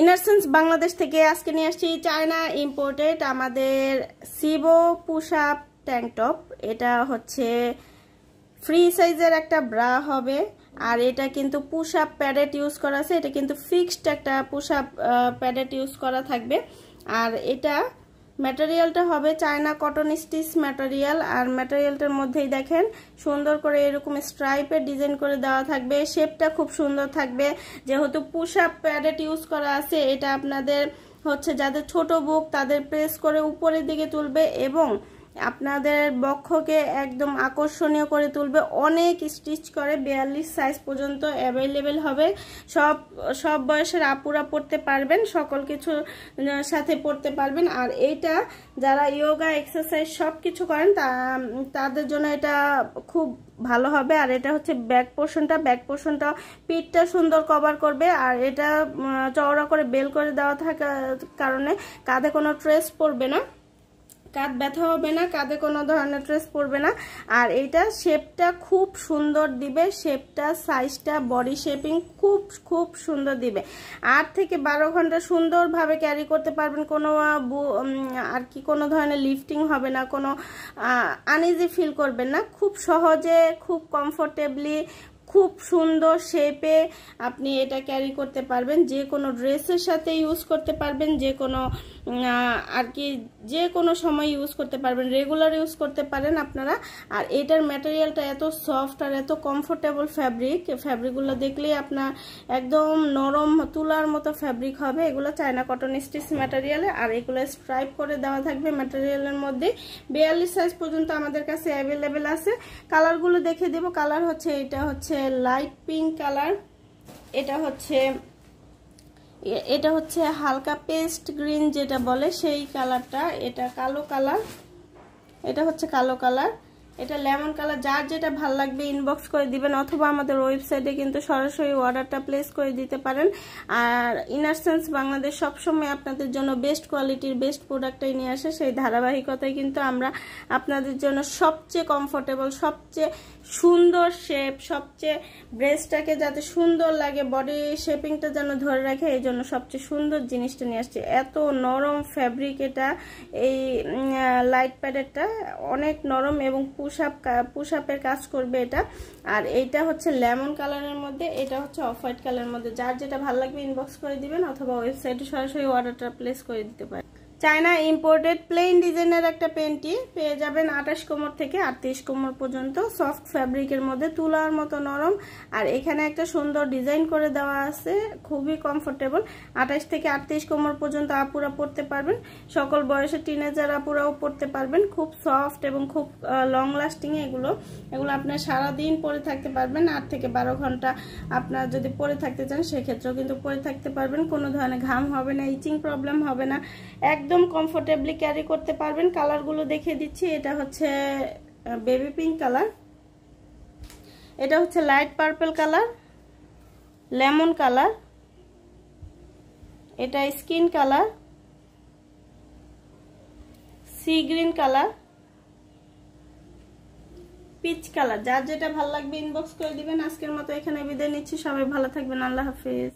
ইনারসেন্স বাংলাদেশ থেকে আজকে নিয়ে আসছি চায়না ইম্পোর্টেড আমাদের SIBO push up tank top. এটা হচ্ছে ফ্রি সাইজের একটা ব্রা হবে, আর এটা কিন্তু পুশ আপ প্যাডেট ইউজ করা আছে। এটা কিন্তু ফিক্সড একটা পুশ আপ প্যাডেট ইউজ করা থাকবে। আর এটা ম্যাটেরিয়ালটা হবে চায়না কটন স্টিচ ম্যাটেরিয়াল। আর ম্যাটেরিয়ালটার মধ্যেই দেখেন সুন্দর করে এরকম স্ট্রাইপের ডিজাইন করে দেওয়া থাকবে। শেপটা খুব সুন্দর থাকবে, যেহেতু পুশ আপ প্যাডেট ইউজ করা আছে। এটা আপনাদের হচ্ছে যাদের ছোট বুক তাদের প্রেস করে উপরের দিকে তুলবে এবং আপনাদের বক্ষকে একদম আকর্ষণীয় করে তুলবে। অনেক স্টিচ করে 42 সাইজ পর্যন্ত অ্যাভেলেবেল হবে। সব বয়সের আপুরা পড়তে পারবেন, সকল কিছু সাথে পড়তে পারবেন। আর এইটা যারা যোগা এক্সারসাইজ সব কিছু করেন তাদের জন্য এটা খুব ভালো হবে। আর এটা হচ্ছে ব্যাক পোর্শনটা পিঠটা সুন্দর কভার করবে। আর এটা চওড়া করে বেল করে দেওয়া থাকার কারণে কাঁধে কোনো ট্রেস পড়বে না, কাঁধ ব্যথা হবে না, কাঁধে কোনো ধরনের ট্রেস পড়বে না। আর এইটা শেপটা খুব সুন্দর দিবে, শেপটা সাইজটা বডি শেপিং খুব সুন্দর দিবে। 8 থেকে 12 ঘন্টা সুন্দরভাবে ক্যারি করতে পারবেন। কোনো আর কি কোনো ধরনের লিফটিং হবে না, কোনো আনইজি ফিল করবেন না। খুব সহজে খুব কমফোর্টেবলি খুব সুন্দর শেপে আপনি এটা ক্যারি করতে পারবেন। যে কোনো ড্রেসের সাথে ইউজ করতে পারবেন, যে কোনো আর কি যে কোনো সময় ইউজ করতে পারবেন, রেগুলার ইউজ করতে পারেন আপনারা। আর এটার ম্যাটেরিয়ালটা এত সফট আর এত কমফোর্টেবল ফ্যাব্রিকগুলো দেখলেই আপনার একদম নরম তুলার মতো ফ্যাব্রিক হবে। এগুলো চায়না কটন স্টিচ ম্যাটেরিয়ালে। আর এগুলো স্ট্রাইপ করে দেওয়া থাকবে ম্যাটেরিয়ালের মধ্যে। 42 সাইজ পর্যন্ত আমাদের কাছে অ্যাভেলেবেল আছে। কালারগুলো দেখে দেব। কালার হচ্ছে এটা হচ্ছে লাইট পিঙ্ক কালার, এটা হচ্ছে হালকা পেস্ট গ্রিন যেটা বলে সেই কালারটা, এটা কালো কালার, এটা হচ্ছে কালো কালার, এটা লেমন কালার। যার যেটা ভাল লাগবে ইনবক্স করে দিবেন, অথবা আমাদের ওয়েবসাইটে কিন্তু সরাসরি অর্ডারটা প্লেস করে দিতে পারেন। আর ইনারসেন্স বাংলাদেশ সবসময় আপনাদের জন্য বেস্ট কোয়ালিটির বেস্ট প্রোডাক্টটাই নিয়ে আসে। সেই ধারাবাহিকতায় কিন্তু আমরা আপনাদের জন্য সবচেয়ে কমফোর্টেবল, সবচেয়ে সুন্দর শেপ, সবচেয়ে ব্রেস্টটাকে যাতে সুন্দর লাগে, বডি শেপিংটা যেন ধরে রাখে, এই জন্য সবচেয়ে সুন্দর জিনিসটা নিয়ে আসছে। এত নরম ফ্যাব্রিক এটা, এই লাইট প্যাডেটটা অনেক নরম এবং পুশ আপের কাজ করবে এটা। আর এইটা হচ্ছে লেমন কালারের মধ্যে, এটা হচ্ছে অফ হোয়াইট কালারের মধ্যে। যার যেটা ভালো লাগবে ইনবক্স করে দিবেন, অথবা ওয়েবসাইটে সরাসরি অর্ডারটা প্লেস করে দিতে পারেন। চায়না ইম্পোর্টেড প্লেন ডিজাইনের একটা পেন্টি পেয়ে যাবেন 28 কোমর থেকে 38 কোমর পর্যন্ত। সফট ফ্যাব্রিকের মধ্যে তুলার মতো নরম। আর এখানে একটা সুন্দর ডিজাইন করে দেওয়া আছে, খুবই কমফোর্টেবল। 28 থেকে 38 কোমর পর্যন্ত আপুরা পড়তে পারবেন, সকল বয়সের টিনেজার আপুরাও পড়তে পারবেন। খুব সফট এবং খুব লং লাস্টিং এগুলো আপনার সারাদিন পরে থাকতে পারবেন। 8 থেকে 12 ঘন্টা আপনার যদি পরে থাকতে চান সেক্ষেত্রেও কিন্তু পরে থাকতে পারবেন। কোনো ধরনের ঘাম হবে না, ইচিং প্রবলেম হবে না, একদম কমফোর্টেবলি ক্যারি করতে পারবেন। কালারগুলো দেখিয়ে দিচ্ছি। এটা হচ্ছে বেবি পিঙ্ক কালার, এটা হচ্ছে light purple colour, lemon colour, এটা skin colour, sea green colour, peach colour. যার যেটা ভালো লাগবে ইনবক্স করে দিবেন। আজকের মতো এখানে বিদায় নিচ্ছি। সবাই ভালো থাকবেন। আল্লাহ হাফিজ।